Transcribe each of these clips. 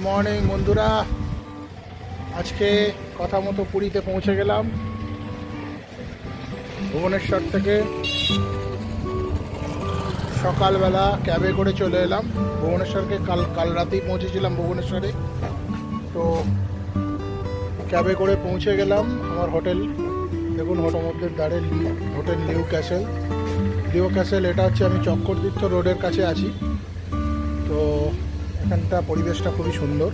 Morning বন্ধুরা, আজকে কথা মতো পুরীতে পৌঁছে গেলাম। ভুবনেশ্বর থেকে সকালবেলা ক্যাবে করে চলে এলাম ভুবনেশ্বরকে। কাল রাতেই পৌঁছেছিলাম ভুবনেশ্বরে। তো ক্যাবে করে পৌঁছে গেলাম আমার হোটেল। দেখুন, সমুদ্রের ধারে হোটেল নিউ ক্যাসেল। এটা হচ্ছে, আমি চক্করতীর্থ রোডের কাছে আছি। তো এখানটা পরিবেশটা খুবই সুন্দর।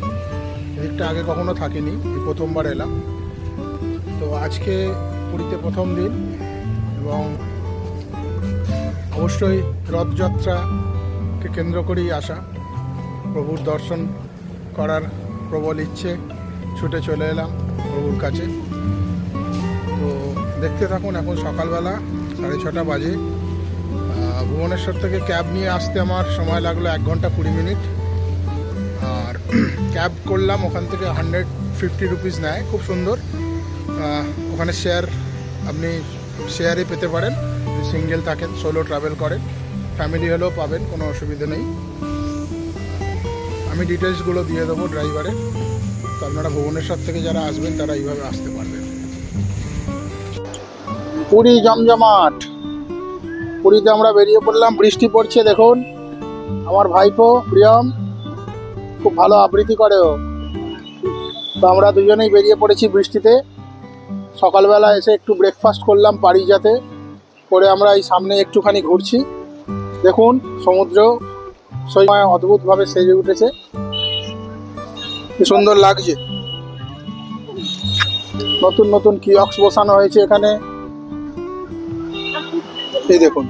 এদিকটা আগে কখনো থাকিনি, এই প্রথমবার এলাম। তো আজকে পুরীতে প্রথম দিন, এবং অবশ্যই রথযাত্রাকে কেন্দ্র করেই আসা। প্রভুর দর্শন করার প্রবল ইচ্ছে, ছুটে চলে এলাম প্রভুর কাছে। তো দেখতে থাকুন। এখন সকালবেলা 6:30 বাজে। ভুবনেশ্বর থেকে ক্যাব নিয়ে আসতে আমার সময় লাগলো 1 ঘন্টা 20 মিনিট। আর ক্যাব করলাম, ওখান থেকে 150 রুপিস নেয়। খুব সুন্দর। ওখানে আপনি শেয়ারে পেতে পারেন। সিঙ্গেল থাকেন, সোলো ট্রাভেল করেন, ফ্যামিলি হলেও পাবেন, কোনো অসুবিধা নেই। আমি ডিটেলসগুলো দিয়ে দেবো ড্রাইভারের। তো আপনারা ভুবনেশ্বর থেকে যারা আসবেন তারা এইভাবে আসতে পারবেন। পুরী জমজমাট। পুরীতে আমরা বেরিয়ে পড়লাম। বৃষ্টি পড়ছে, দেখুন। আমার ভাইপো প্রিয়ম খুব ভালো আবৃত্তি করে ও। তো আমরা দুজনেই বেরিয়ে পড়েছি বৃষ্টিতে। সকালবেলা এসে একটু ব্রেকফাস্ট করলাম পারিজাতে, করে আমরা এই সামনে একটুখানি ঘুরছি। দেখুন, সমুদ্র সৈকত অদ্ভুতভাবে সেজে উঠেছে, কি সুন্দর লাগছে। নতুন নতুন কিয়স্ক বসানো হয়েছে এখানে, এই দেখুন,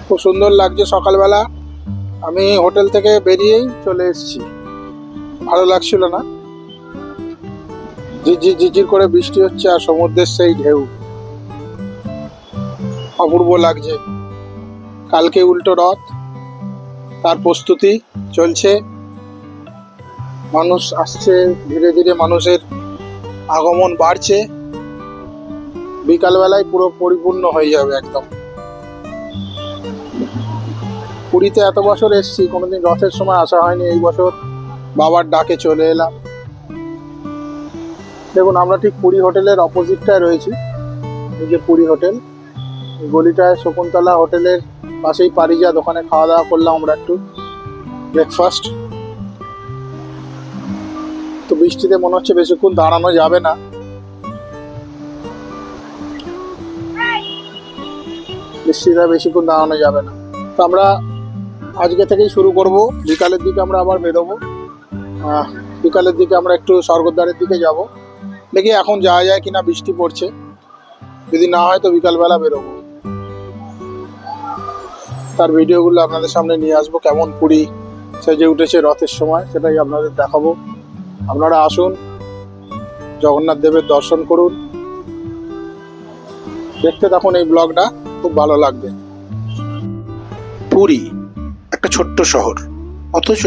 খুব সুন্দর লাগছে। সকালবেলা আমি হোটেল থেকে বেরিয়েই চলে এসেছি, ভালো লাগছিল না। ঝিরঝির করে বৃষ্টি হচ্ছে, আর সমুদ্রের সেই ঢেউ অপূর্ব লাগছে। কালকে উল্টো রথ, তার প্রস্তুতি চলছে। মানুষ আসছে, ধীরে ধীরে মানুষের আগমন বাড়ছে। বিকালবেলায় পুরো পরিপূর্ণ হয়ে যাবে একদম। পুরীতে এত বছর এসেছি, কোনোদিন রথের সময় আসা হয়নি। এই বছর বাবার ডাকে চলে এলাম। দেখুন, আমরা ঠিক পুরী হোটেলের অপোজিটটায় রয়েছি। এই যে পুরী হোটেল, এই গলিটায় শকুন্তলা হোটেলের পাশেই পারিজাত। ওখানে খাওয়া দাওয়া করলাম আমরা একটু, ব্রেকফাস্ট। তো বৃষ্টিতে মনে হচ্ছে বেশিক্ষণ দাঁড়ানো যাবে না। বৃষ্টিতে বেশিক্ষণ দাঁড়ানো যাবে না। তো আমরা আজকে থেকেই শুরু করব। বিকালের দিকে আমরা আবার বেরোবো। বিকালের দিকে আমরা একটু স্বর্গদ্বারের দিকে যাব। দেখি এখন যাওয়া যায় কিনা, বৃষ্টি পড়ছে। যদি না হয় তো বিকালবেলা বেরোবো। তার ভিডিওগুলো আপনাদের সামনে নিয়ে আসবো। কেমন পুরী সেজে উঠেছে রথের সময়, সেটাই আপনাদের দেখাবো। আপনারা আসুন, জগন্নাথ দেবের দর্শন করুন। দেখতে থাকুন এই ব্লগটা, খুব ভালো লাগবে। পুরী একটা ছোট্ট শহর, অথচ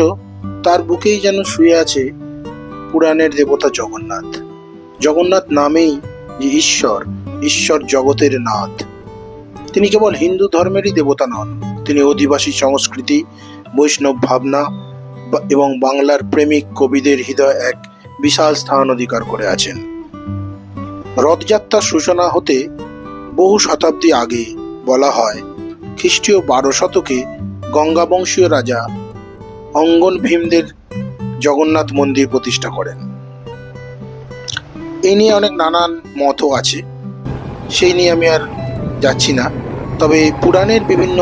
তার বুকেই যেন শুয়ে আছে পুরাণের দেবতা জগন্নাথ। জগন্নাথ নামেই যে ঈশ্বর জগতের নাথ। তিনি কেবল হিন্দু ধর্মেরই দেবতা নন, তিনি অধিবাসী সংস্কৃতি, বৈষ্ণব ভাবনা এবং বাংলার প্রেমিক কবিদের হৃদয়ে এক বিশাল স্থান অধিকার করে আছেন। রথযাত্রার সূচনা হতে বহু শতাব্দী আগে, বলা হয় খ্রিস্টীয় 12 শতকে গঙ্গাবংশীয় রাজা অঙ্গন ভীমদের জগন্নাথ মন্দির প্রতিষ্ঠা করেন। এই নিয়ে অনেক নানান মতও আছে, সেই নিয়ে আমি আর যাচ্ছি না। তবে পুরাণের বিভিন্ন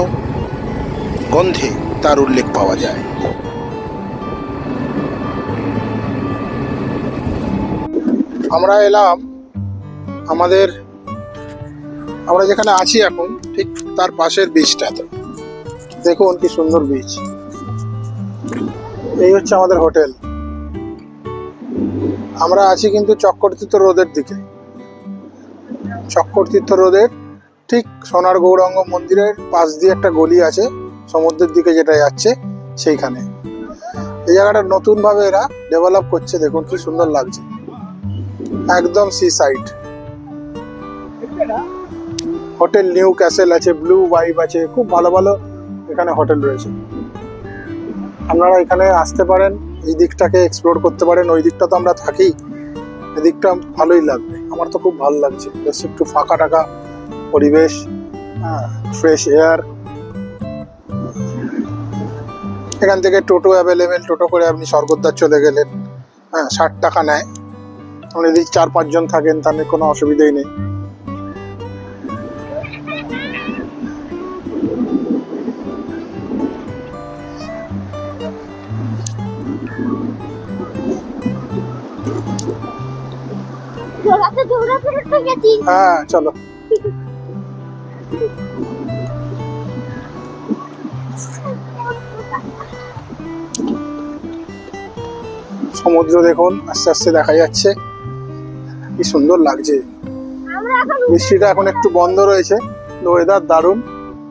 গ্রন্থে তার উল্লেখ পাওয়া যায়। আমরা এলাম আমরা যেখানে আছি এখন, ঠিক তার পাশের বীজটাতে। দেখুন কি সুন্দর বীজ। এই হচ্ছে আমাদের হোটেল। আমরা আছি কিন্তু চক্করতীর্থ রোডের দিকে। চক্করতীর্থ রোডের ঠিক সোনার গৌরাঙ্গ মন্দিরের পাশ দিয়ে একটা গলি আছে, সমুদ্রের দিকে যেটা যাচ্ছে সেইখানে। এই জায়গাটা নতুনভাবে এরা ডেভেলপ করছে। দেখুন কি সুন্দর লাগছে, একদম sea side. Hotel New Castle আছে, ব্লু ভাইব আছে, খুব ভালো ভালো এখানে হোটেল রয়েছে। আপনারা এখানে আসতে পারেন, এই দিকটাকে এক্সপ্লোর করতে পারেন। ওই দিকটা তো আমরা থাকি, এদিকটা ভালোই লাগবে। আমার তো খুব ভালো লাগছে, বেশ একটু ফাঁকা টাকা পরিবেশ, হ্যাঁ, ফ্রেশ এয়ার। এখান থেকে টোটো অ্যাভেলেবেল, টোটো করে আপনি স্বর্গদ্বার চলে গেলেন, হ্যাঁ, 60 টাকা নেয়। আপনি যদি 4-5 জন থাকেন তাহলে কোনো অসুবিধাই নেই। হ্যাঁ চলো। সমুদ্র দেখুন আস্তে আস্তে দেখা যাচ্ছে, কি সুন্দর লাগছে। বৃষ্টিটা এখন একটু বন্ধ রয়েছে, ওয়েদার দারুণ।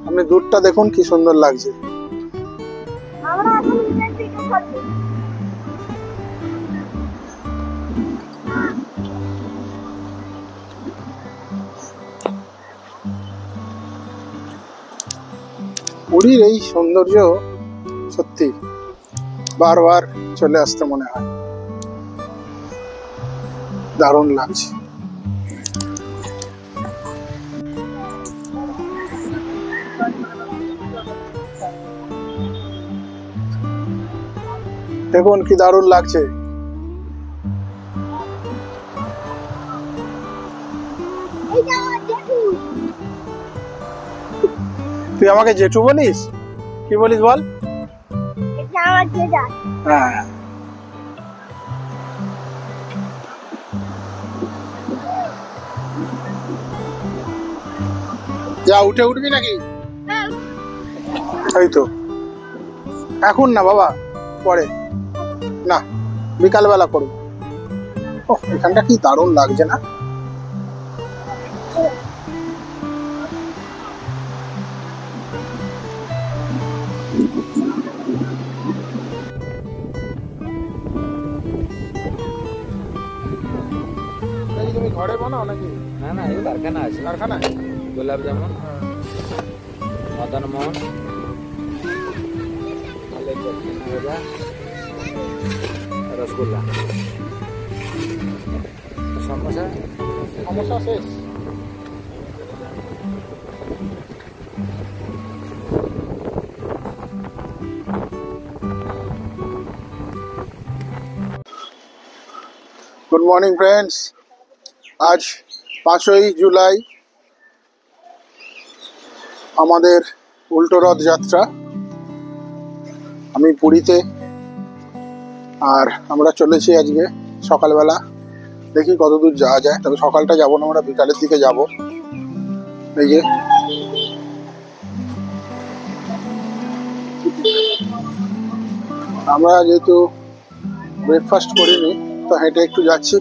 আপনি দূরটা দেখুন কি সুন্দর লাগছে। পুরীর এই সৌন্দর্য সত্যি বারবার চলে আসতে মনে হয়, দারুণ লাগছে। দেখুন কি দারুণ লাগছে। তুই আমাকে জেঠু বলিস? কি বলিস বল? হ্যাঁ, যা উঠে উঠবি নাকি? এই তো এখন না বাবা, পরে না, বিকালবেলা করবো। ও এখানটা কি দারুণ লাগছে না? তুমি ঘরে বানাও নাকি? না না, এই কারখানা আছে। কারখানা? গোলাপ জামুন, মদন মোহন, রসগোল্লা, সমোসা। সমস্যা শেষ। গুড মর্নিং ফ্রেন্ডস, আজ 5ই জুলাই আমাদের উল্টো রথ যাত্রা। আমি পুরীতে, আর আমরা চলেছি আজকে সকালবেলা। দেখি কতদূর যাওয়া যায়, তবে সকালটা যাবো না, আমরা বিকালের দিকে যাব। এই যে আমরা যেহেতু ব্রেকফাস্ট করিনি, তো হেঁটে একটু যাচ্ছি।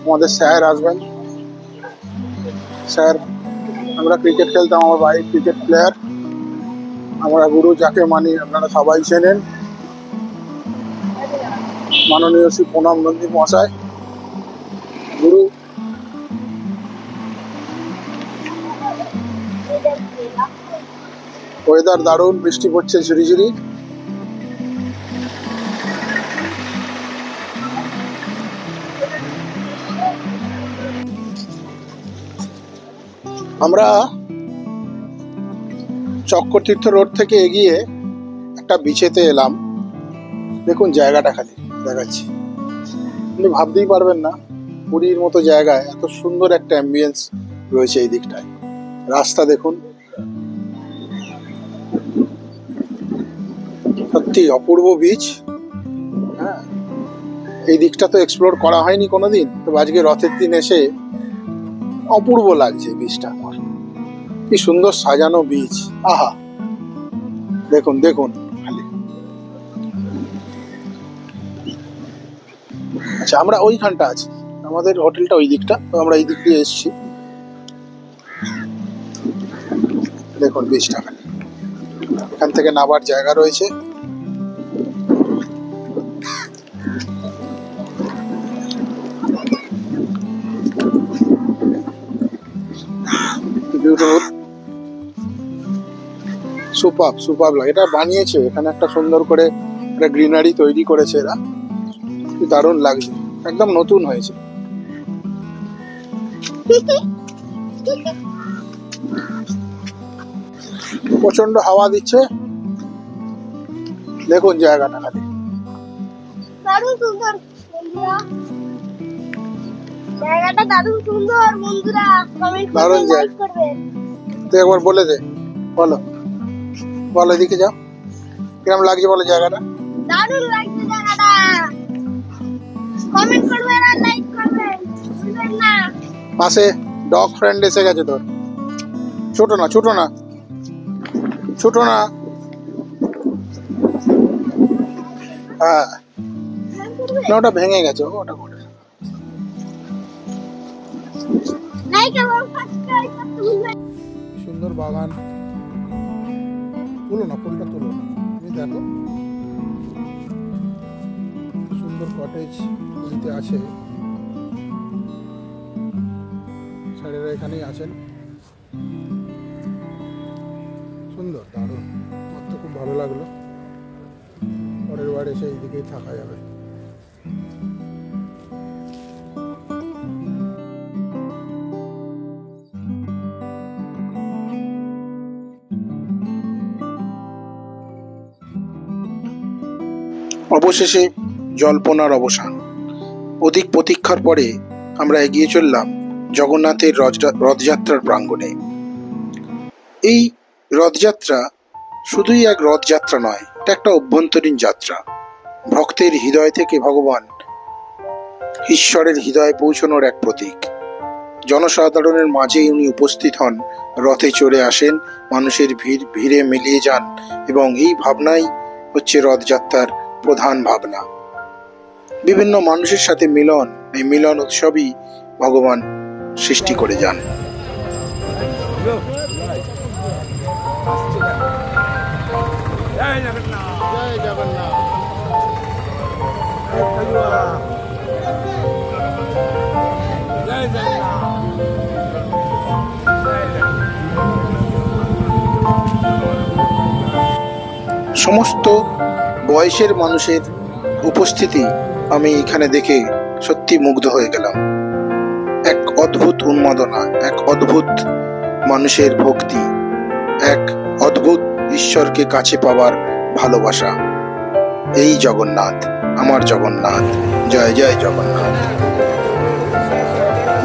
আমাদের স্যার আসবেন। স্যার, আমরা ক্রিকেট খেলতাম, আমার ভাই ক্রিকেট প্লেয়ার। আমরা গুরু যাকে মানি আপনারা সবাই চেনেন, মাননীয় শ্রী প্রণব নন্দী মহাশয় গুরু। ওয়েদার দারুণ, বৃষ্টি পড়ছে ঝিরিঝিরি। আমরা চক্রতীর্থ রোড থেকে এগিয়ে একটা বিচেতে এলাম। দেখুন জায়গাটা খালি দেখাচ্ছি, আপনি ভাবতেই পারবেন না পুরীর মতো জায়গায় এত সুন্দর একটা অ্যাম্বিয়েন্স রয়েছে এই দিকটায়। রাস্তা দেখুন, সত্যি অপূর্ব বিচ। হ্যাঁ, এই দিকটা তো এক্সপ্লোর করা হয়নি কোনোদিন, তো আজকে রথের দিন এসে অপূর্ব লাগছে বিচটা। আমার কি সুন্দর সাজানো বিচ, আহা দেখুন দেখুন খালি। আচ্ছা, আমরা ওইখানটা আছি, আমাদের হোটেলটা ওই দিকটা, তো আমরা এই দিক দিয়ে এসেছি। দেখুন বিচটা খালি, এখান থেকে নামার জায়গা রয়েছে। বিউটিফুল, সুপার লাগে। এটা বানিয়েছে এখানে একটা সুন্দর করে একটা গ্রিনারি তৈরি করেছে এরা, কি দারুণ লাগছে, একদম নতুন হয়েছে। প্রচন্ড হাওয়া দিচ্ছে, দেখুন জায়গাটা খালি দারুণ সুন্দর বন্ধুরা, জায়গাটা দারুণ সুন্দর বন্ধুরা, কমেন্ট দারুণ করবেন, জায়গা। লাইক করবেন। তুই একবার বলে দে, বলো বলো, এদিকে যাও, কিরম লাগছে বলো জায়গাটা? দারুণ লাগছে জায়গাটা, কমেন্ট করবেন আর লাইক করবেন, ভুলবেন না। পাশে ডগ ফ্রেন্ড এসে গেছে তোর, ছোটো না ছোটো না ছোটো না, হ্যাঁ না ওটা ভেঙে গেছে, ওটা করে লাইক এবং সাবস্ক্রাইব করতে ভুলবেন না। সুন্দর বাগান, তুলো না ফুলটা তুলো, তুমি দেখো সুন্দর কটেজ দিতে আছে, স্যারেরা এখানেই আছেন, সুন্দর দারুণ, আমার তো খুব ভালো লাগলো। পরের বার এসে এইদিকেই থাকা যাবে। অবশেষে জল্পনার অবসান। অধিক প্রতীক্ষার পরে আমরা এগিয়ে চললাম জগন্নাথের রথযাত্রার প্রাঙ্গণে। এই রথযাত্রা শুধুই এক রথযাত্রা নয়, এটা একটা অভ্যন্তরীণ যাত্রা। ভক্তের হৃদয় থেকে ভগবান ঈশ্বরের হৃদয়ে পৌঁছানোর এক প্রতীক। জনসাধারণের মাঝেই উনি উপস্থিত হন, রথে চড়ে আসেন, মানুষের ভিড়ে মিলিয়ে যান, এবং এই ভাবনাই হচ্ছে রথযাত্রার প্রধান ভাবনা। বিভিন্ন মানুষের সাথে মিলন, এই মিলন উৎসবই ভগবান সৃষ্টি করে যান। জয় জগন্নাথ। সমস্ত বয়সের মানুষের উপস্থিতি আমি এখানে দেখে সত্যি মুগ্ধ হয়ে গেলাম। এক অদ্ভুত উন্মাদনা, এক অদ্ভুত মানুষের ভক্তি, এক অদ্ভুত ঈশ্বরকে কাছে পাওয়ার ভালোবাসা। এই জগন্নাথ, আমার জগন্নাথ, জয় জয় জগন্নাথ।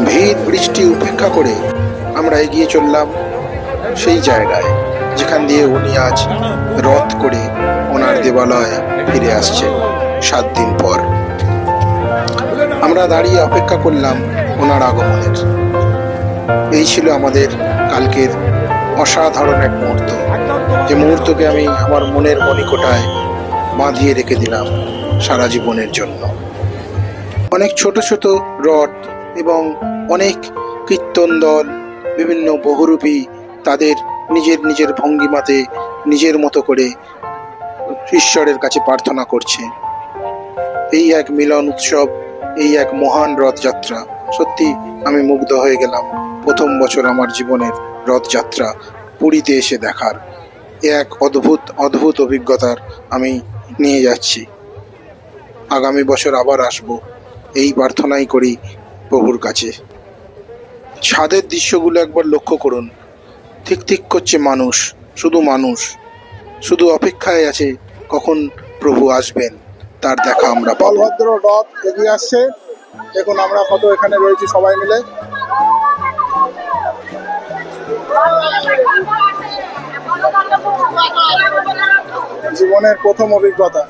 ভিড় বৃষ্টি উপেক্ষা করে আমরা এগিয়ে চললাম সেই জায়গায় যেখান দিয়ে উনি আজ রথ করে ওনার দেবালয়ে ফিরে আসছেন 7 দিন পর। আমরা দাঁড়িয়ে অপেক্ষা করলাম ওনার আগমনের। এই ছিল আমাদের কালকের অসাধারণ এক মুহূর্ত, যে মুহূর্তকে আমি আমার মনের মণিকোঠায় বাঁধিয়ে রেখে দিলাম সারা জীবনের জন্য। অনেক ছোট ছোট রথ এবং অনেক কীর্তন দল, বিভিন্ন বহুরূপী, তাদের নিজের নিজের ভঙ্গিমাতে নিজের মতো করে ঈশ্বরের কাছে প্রার্থনা করছে। এই এক মিলন উৎসব, এই এক মহান রথযাত্রা, সত্যি আমি মুগ্ধ হয়ে গেলাম। প্রথম বছর আমার জীবনের রথযাত্রা পুরীতে এসে দেখার এক অদ্ভুত অদ্ভুত অভিজ্ঞতার আমি নিয়ে যাচ্ছি। আগামী বছর আবার আসব, এই প্রার্থনাই করি প্রভুর কাছে। ছাদের দৃশ্যগুলো একবার লক্ষ্য করুন, ঠিক ঠিক করছে মানুষ, শুধু মানুষ, শুধু অপেক্ষায় আছে কখন প্রভু আসবেন, তার দেখা আমরা পাবো। বলভদ্র রথ এগিয়ে আসছে, দেখুন আমরা কত এখানে রয়েছি সবাই মিলে। জীবনের প্রথম অভিজ্ঞতা,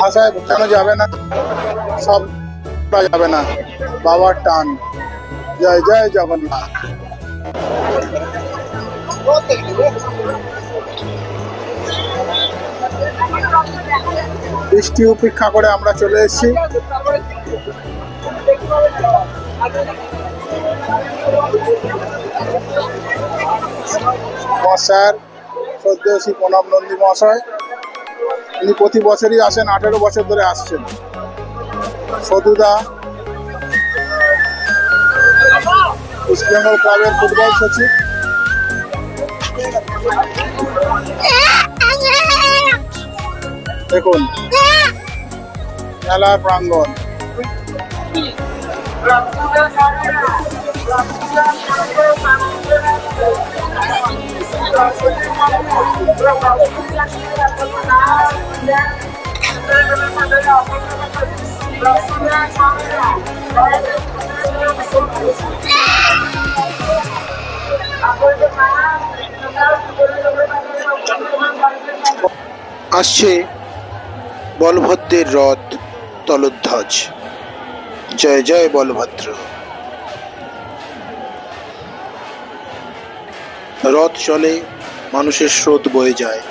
ভাষায় বোঝানো যাবে না, সব যাবে না, বাবার টান। জয় জয় জগন্নাথ। বৃষ্টি উপেক্ষা করে আমরা চলে এসেছি। স্যার শ্রদ্ধেয় প্রণব নন্দী মহাশয়, উনি প্রতি বছরই আসেন, 18 বছর ধরে আসছেন। সদুদা, ইস্ট বেঙ্গল ক্লাবের ফুটবল সচিব। দেখুন মেলার প্রাঙ্গণ, আসছে বলভদ্রের রথ তলোধ্বজ। জয় জয় বলভদ্র। রথ চলে, মানুষের স্রোত বয়ে যায়,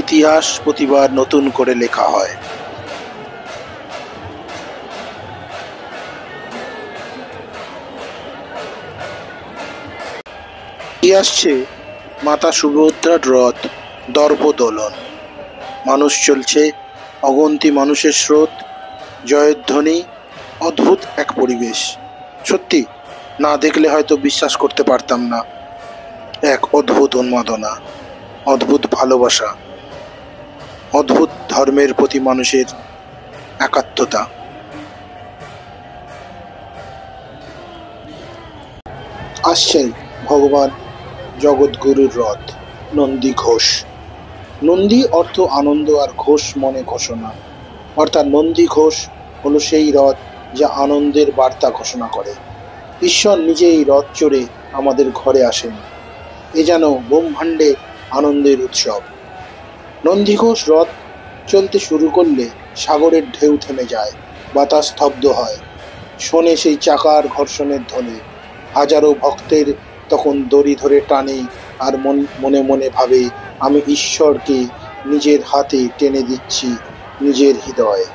ইতিহাস প্রতিবার নতুন করে লেখা হয়। কি আসছে মাতা সুভদ্রার রথ দর্পদোলন। মানুষ চলছে, অগন্তি মানুষের স্রোত, জয়ধ্বনি, অদ্ভুত এক পরিবেশ। সত্যি না দেখলে হয়তো বিশ্বাস করতে পারতাম না। এক অদ্ভুত উন্মাদনা, অদ্ভুত ভালোবাসা, অদ্ভুত ধর্মের প্রতি মানুষের একাত্মতা। আসছেন ভগবান জগৎগুরুর রথ নন্দী ঘোষ। নন্দী অর্থ আনন্দ আর ঘোষ মনে ঘোষণা, অর্থাৎ নন্দী ঘোষ হলো সেই রথ যা আনন্দের বার্তা ঘোষণা করে। ঈশ্বর নিজে এই রথ চড়ে আমাদের ঘরে আসেন। এ যেন ব্রহ্মাণ্ডে আনন্দের উৎসব। নন্দীঘোষ রথ চলতে শুরু করলে সাগরের ঢেউ থেমে যায়, বাতাস স্তব্ধ হয়, শোনে সেই চাকার ঘর্ষণের ধ্বনি। হাজারো ভক্তের তখন দড়ি ধরে টানে আর মনে মনে ভাবে, আমি ঈশ্বরকে নিজের হাতে টেনে দিচ্ছি নিজের হৃদয়ে।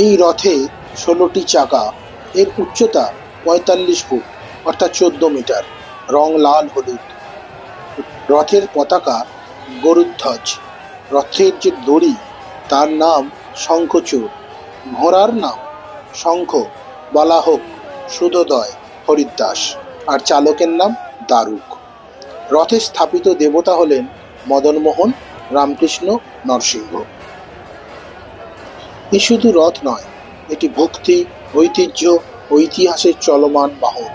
এই রথে 16টি চাকা, এর উচ্চতা 45 ফুট অর্থাৎ 14 মিটার, রং লাল হলুদ। রথের পতাকা গরুধ্বজ। রথের যে দড়ি তার নাম শঙ্খচূড়। ঘোড়ার নাম শঙ্খ, বালাহক, সুধোদয়, হরিদাস, আর চালকের নাম দারুক। রথে স্থাপিত দেবতা হলেন মদনমোহন, রামকৃষ্ণ, নরসিংহ। এ শুধু রথ নয়, এটি ভক্তি, ঐতিহ্য ও ইতিহাসের চলমান বাহন।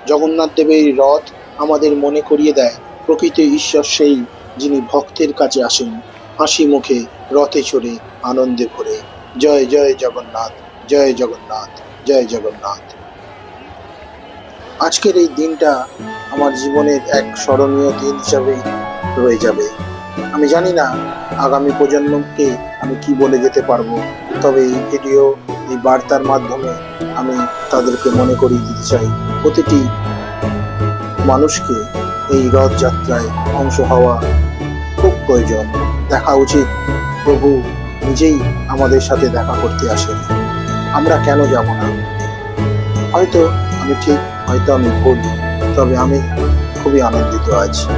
জগন্নাথ দেবের এই রথ আমাদের মনে করিয়ে দেয় প্রকৃত ঈশ্বর সেই, যিনি ভক্তের কাছে আসেন হাসি মুখে, রথে চড়ে, আনন্দে ভরে। জয় জয় জগন্নাথ, জয় জগন্নাথ, জয় জগন্নাথ। আজকের এই দিনটা আমার জীবনের এক স্মরণীয় দিন হিসাবেই রয়ে যাবে। আমি জানি না আগামী প্রজন্মকে আমি কি বলে যেতে পারবো, তবে এই ভিডিও, এই বার্তার মাধ্যমে আমি তাদেরকে মনে করিয়ে দিতে চাই, প্রতিটি মানুষকে এই রথযাত্রায় অংশ হওয়া খুব প্রয়োজন। দেখা উচিত, প্রভু নিজেই আমাদের সাথে দেখা করতে আসেন, আমরা কেন যাব না? হয়তো আমি ঠিক, হয়তো আমি ভুল, তবে আমি খুবই আনন্দিত আছি।